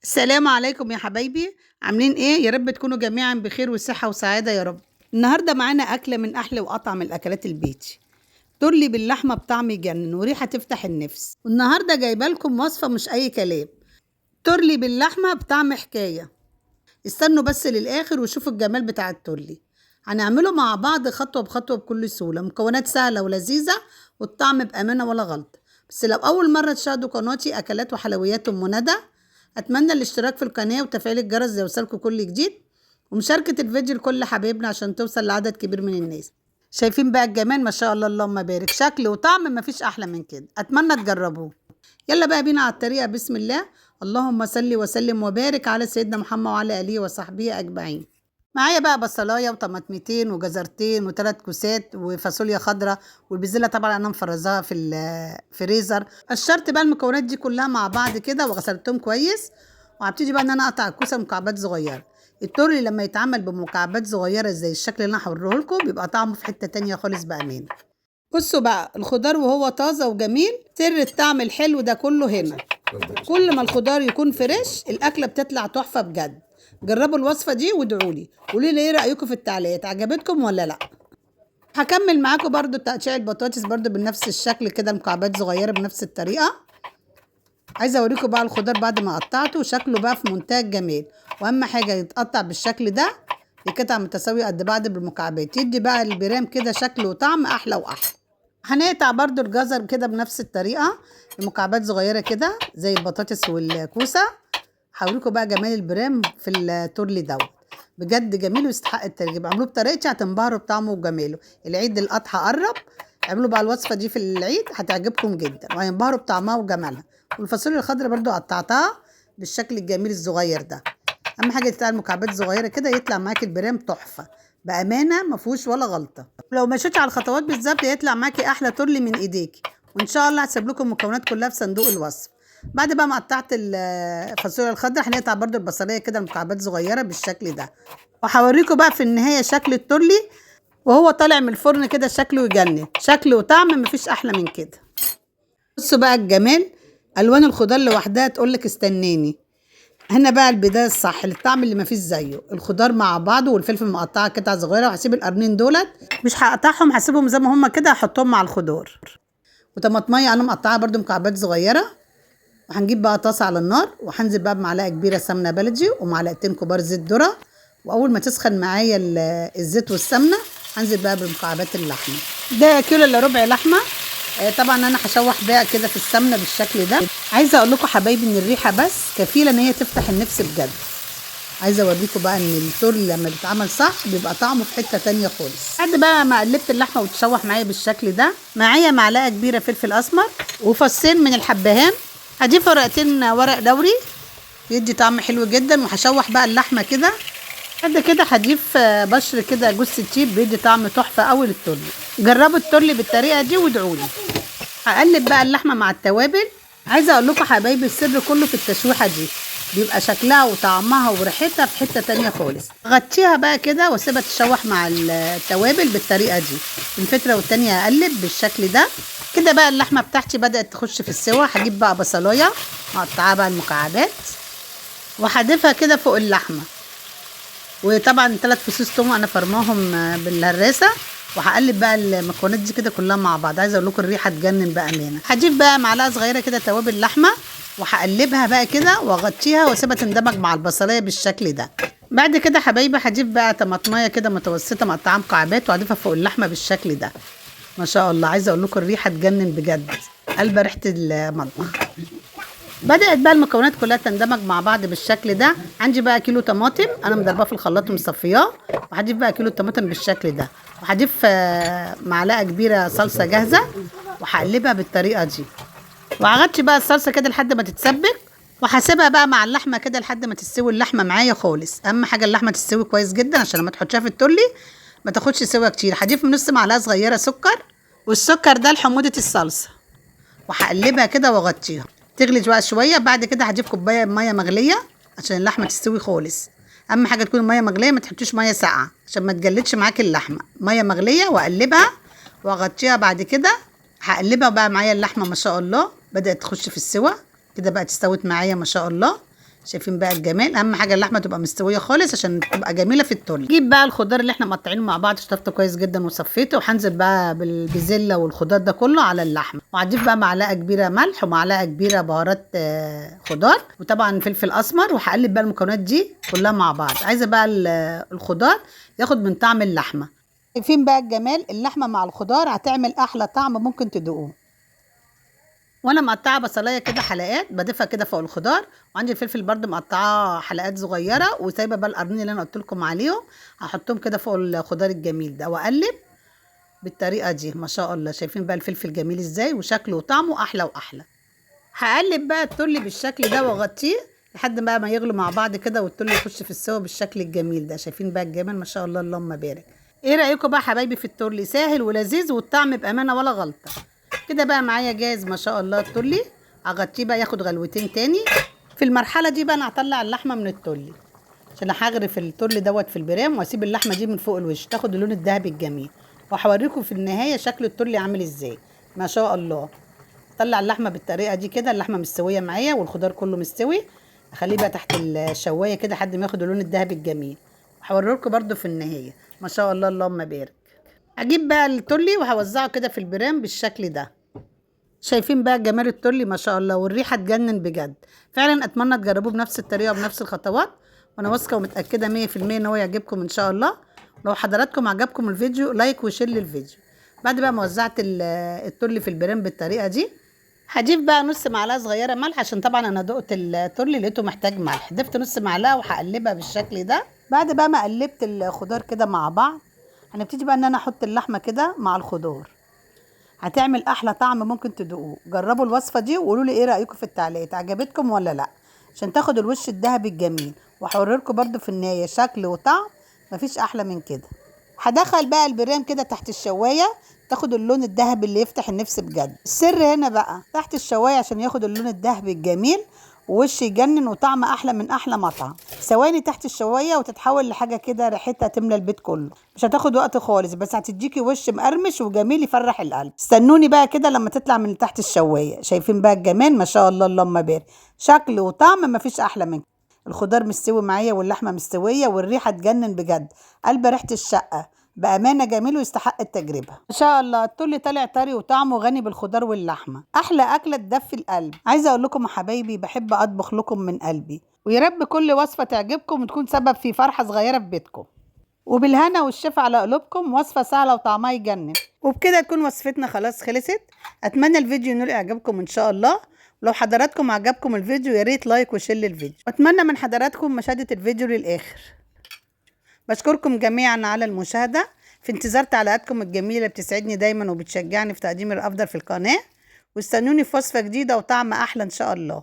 السلام عليكم يا حبايبي، عاملين ايه؟ يا رب تكونوا جميعا بخير وصحة وسعادة يا رب. النهارده معانا أكلة من أحلى وأطعم الأكلات البيتي، ترلي باللحمة بطعم يجنن وريحة تفتح النفس. والنهارده جايبه لكم وصفة مش أي كلام، ترلي باللحمة بطعم حكاية. استنوا بس للآخر وشوفوا الجمال بتاع الترلي. هنعمله مع بعض خطوة بخطوة بكل سهولة، مكونات سهلة ولذيذة والطعم بأمانة ولا غلط. بس لو أول مرة تشاهدوا قناتي أكلات وحلويات أم ندى، أتمنى الاشتراك في القناة وتفعيل الجرس ليوصلكم كل جديد، ومشاركة الفيديو لكل حبايبنا عشان توصل لعدد كبير من الناس. شايفين بقى الجمال؟ ما شاء الله اللهم بارك، شكل وطعم مفيش أحلى من كده، أتمنى تجربوه. يلا بقى بينا على الطريقة، بسم الله. اللهم صل وسلم وبارك على سيدنا محمد وعلى آله وصحبه أجمعين. معايا بقى بصلايه وطماطمتين وجزرتين وثلاث كوسات وفاصوليا خضراء، والبزله طبعا انا مفرزاها في الفريزر. قشرت بقى المكونات دي كلها مع بعض كده وغسلتهم كويس، وهبتدي بقى ان انا اقطع الكوسه مكعبات صغيره. التورلي لما يتعمل بمكعبات صغيره زي الشكل اللي انا هوريه لكم بيبقى طعمه في حته تانية خالص بامانه. بصوا بقى الخضار وهو طازه وجميل، سر الطعم الحلو ده كله هنا. كل ما الخضار يكون فريش الاكله بتطلع تحفه بجد. جربوا الوصفه دي وادعوا لي، قولوا لي ايه رايكم في التعليقات، عجبتكم ولا لا. هكمل معاكم برضو تقطيع البطاطس برضو بنفس الشكل كده، مكعبات صغيره بنفس الطريقه. عايزه اوريكم بقى الخضار بعد ما قطعته شكله بقى في منتهى الجمال، واهم حاجه يتقطع بالشكل ده بقطع متساويه قد بعض بالمكعبات، يدي بقى البرام كده شكل وطعم احلى واحلى. هنقطع برضو الجزر كده بنفس الطريقه، مكعبات صغيره كده زي البطاطس والكوسه. هوريكم بقى جمال البرام في التورلي دوت، بجد جميل ويستحق التجربه. اعملوه بطريقتي هتنبهروا بطعمه وجماله. العيد الاضحى قرب، اعملوا بقى الوصفه دي في العيد هتعجبكم جدا وهينبهروا بطعمها وجمالها. والفاصوليا الخضراء برضو قطعتها بالشكل الجميل الصغير ده. اهم حاجه تقطع المكعبات صغيره كده يطلع معاكي البرام تحفه بامانه، ما فيهوش ولا غلطه. لو مشيتي على الخطوات بالظبط هيطلع معاكي احلى تورلي من ايديكي. وان شاء الله هسيب لكم المكونات كلها في صندوق الوصف. بعد بقى ما قطعت الفاصوليا الخضراء هنقطع برضو البصليه كده مكعبات صغيره بالشكل ده، وهوريكم بقى في النهايه شكل التورلي وهو طالع من الفرن كده شكله يجنن، شكل وطعم مفيش احلى من كده. بصوا بقى الجمال، الوان الخضار لوحدها تقولك استناني. هنا بقى البدايه الصح للطعم اللي مفيش زيه، الخضار مع بعضه والفلفل مقطعه قطع صغيره، وهسيب القرنين دولت مش هقطعهم، هسيبهم زي ما هما كده هحطهم مع الخضار. وطماطميه انا مقطعها برضو مكعبات صغيره. وهنجيب بقى طاسه على النار وهنزل بقى بمعلقه كبيره سمنه بلدي ومعلقتين كبار زيت ذره. واول ما تسخن معايا الزيت والسمنه هنزل بقى بمكعبات اللحمه. ده كيلو الا ربع لحمه. طبعا انا هشوح بقى كده في السمنه بالشكل ده. عايزه اقول لكم حبايبي ان الريحه بس كفيله ان هي تفتح النفس بجد. عايزه اوريكم بقى ان التورلي لما بيتعمل صح بيبقى طعمه في حته تانية خالص. بعد بقى ما قلبت اللحمه وتشوح معايا بالشكل ده، معايا معلقه كبيره فلفل اسمر وفصين من الحبهان. هضيف ورقتين ورق لوري يدي طعم حلو جدا، وهشوح بقى اللحمه كده. بعد كده هضيف بشر كده جوز الطيب بيدي طعم تحفه قوي للتورلي. جربوا التورلي بالطريقه دي وادعوا لي. هقلب بقى اللحمه مع التوابل. عايزه اقول لكم حبايبي السر كله في التشويحه دي، بيبقى شكلها وطعمها وريحتها في حته تانية خالص. غطيها بقى كده واسيبها تتشوح مع التوابل بالطريقه دي، من فتره والتانيه اقلب بالشكل ده كده. بقى اللحمه بتاعتي بدات تخش في السوا، هجيب بقى بصلايه مقطعاها بقى المكعبات وهضيفها كده فوق اللحمه. وطبعا 3 فصوص توم انا فرماهم بالهراسه، وهقلب بقى المكونات دي كده كلها مع بعض. عايزه اقول لكم الريحه تجنن بامانه. هضيف بقى معلقه صغيره كده توابل لحمه وهقلبها بقى كده واغطيها واسيبها تندمج مع البصلايه بالشكل ده. بعد كده حبايبي هضيف بقى طماطمايه كده متوسطه مقطعه مكعبات وهضيفها فوق اللحمه بالشكل ده. ما شاء الله، عايزه اقول لكم الريحه تجنن بجد، قلبه ريحه المطبخ. بدأت بقى المكونات كلها تندمج مع بعض بالشكل ده. عندي بقى كيلو طماطم انا مضرباه في الخلاط ومصفياه، وهضيف بقى كيلو الطماطم بالشكل ده، وهضيف معلقه كبيره صلصه جاهزه وهقلبها بالطريقه دي. وهغطي بقى الصلصه كده لحد ما تتسبك، وهسيبها بقى مع اللحمه كده لحد ما تستوي اللحمه معايا خالص. اهم حاجه اللحمه تستوي كويس جدا عشان لما تحطيها في التورلي ما تاخدش سوا كتير. هضيف نص معلقه صغيره سكر، والسكر ده لحموضه الصلصه، وهقلبها كده واغطيها تغلي بقى شويه. بعد كده هضيف كوبايه ميه مغليه عشان اللحمه تستوي خالص. اهم حاجه تكون الميه مغليه، ما تحطيش ميه ساقعه عشان ما تجلدش معاكي اللحمه. ميه مغليه واقلبها واغطيها. بعد كده هقلبها بقى معايا اللحمه ما شاء الله بدات تخش في السوا كده، بقى استوت معايا ما شاء الله. شايفين بقى الجمال. اهم حاجه اللحمه تبقى مستويه خالص عشان تبقى جميله في التورلي. جيب بقى الخضار اللي احنا مقطعينه مع بعض، شطفته كويس جدا وصفيته، وهنزل بقى بالبزله والخضار ده كله على اللحمه، وهضيف بقى معلقه كبيره ملح ومعلقه كبيره بهارات خضار، وطبعا فلفل اسمر، وهقلب بقى المكونات دي كلها مع بعض. عايزه بقى الخضار ياخد من طعم اللحمه. شايفين بقى الجمال، اللحمه مع الخضار هتعمل احلى طعم ممكن تدوقوه. وانا مقطعه بصلايه كده حلقات بضيفها كده فوق الخضار، وعندي الفلفل برده مقطعاه حلقات صغيره، وسايبه بقى القرنين اللي انا قلت لكم عليهم هحطهم كده فوق الخضار الجميل ده، واقلب بالطريقه دي. ما شاء الله، شايفين بقى الفلفل جميل ازاي، وشكله وطعمه احلى واحلى. هقلب بقى التورلي بالشكل ده واغطيه لحد بقى ما يغلوا مع بعض كده، والتورلي يخش في السوا بالشكل الجميل ده. شايفين بقى الجمال، ما شاء الله اللهم بارك. ايه رايكم بقى حبايبي في التورلي؟ سهل ولذيذ، والطعم بامانه ولا غلطه. كده بقى معايا جاهز ما شاء الله التورلي. اغطيه بقى ياخد غلوتين تاني. في المرحله دي بقى انا هطلع اللحمه من التورلي، عشان هغرف التورلي دوت في البرام، واسيب اللحمه دي من فوق الوش تاخد اللون الذهبي الجميل، وهوريكم في النهايه شكل التورلي عامل ازاي. ما شاء الله. طلع اللحمه بالطريقه دي كده، اللحمه مستويه معايا والخضار كله مستوي. اخليه بقى تحت الشوايه كده لحد ما ياخد اللون الذهبي الجميل، وهوريكم برده في النهايه. ما شاء الله اللهم بارك. هجيب بقى التورلي وهوزعه كده في البرام بالشكل ده. شايفين بقى جمال التورلي ما شاء الله، والريحه تجنن بجد. فعلا اتمنى تجربوه بنفس الطريقه وبنفس الخطوات، وانا واثقه ومتاكده 100% ان هو يعجبكم ان شاء الله. لو حضراتكم عجبكم الفيديو لايك وشير للفيديو. بعد بقى ما وزعت التورلي في البرام بالطريقه دي، هضيف بقى نص معلقه صغيره ملح، عشان طبعا انا دقت التورلي لقيته محتاج ملح. ضفت نص معلقه وهقلبها بالشكل ده. بعد بقى ما قلبت الخضار كده مع بعض، هنبتدي بقى ان انا احط اللحمه كده مع الخضار. هتعمل احلى طعم ممكن تدوقوه. جربوا الوصفه دي وقولوا لي ايه رايكم في التعليقات، عجبتكم ولا لا، عشان تاخد الوش الذهبي الجميل. وهوريلكم برده في النهايه شكل وطعم مفيش احلى من كده. هدخل بقى البرام كده تحت الشوايه تاخد اللون الذهبي اللي يفتح النفس بجد. السر هنا بقى تحت الشوايه عشان ياخد اللون الذهبي الجميل، ووش يجنن، وطعم احلى من احلى مطعم. ثواني تحت الشوايه وتتحول لحاجه كده ريحتها تملى البيت كله. مش هتاخد وقت خالص، بس هتديكي وش مقرمش وجميل يفرح القلب. استنوني بقى كده لما تطلع من تحت الشوايه. شايفين بقى الجمال، ما شاء الله اللهم بارك. شكل وطعم مفيش احلى من كده. الخضار مستوي معايا واللحمه مستويه والريحه تجنن بجد. قلب ريحه الشقه بامانه جميل ويستحق التجربه. ما شاء الله التورلي طالع طري وطعمه غني بالخضار واللحمه. احلى اكله تدفي القلب. عايزه اقول لكم يا حبايبي بحب اطبخ لكم من قلبي، ويا رب كل وصفه تعجبكم وتكون سبب في فرحه صغيره في بيتكم. وبالهنا والشفا على قلوبكم. وصفه سهله وطعمها يجنن. وبكده تكون وصفتنا خلاص خلصت. اتمنى الفيديو ينال اعجابكم ان شاء الله. ولو حضراتكم عجبكم الفيديو يا ريت لايك وشير للفيديو، واتمنى من حضراتكم مشاهده الفيديو للاخر. بشكركم جميعا على المشاهدة، في انتظار تعليقاتكم الجميلة بتسعدني دايما وبتشجعني في تقديم الأفضل في القناة. واستنوني في وصفة جديدة وطعم أحلى إن شاء الله.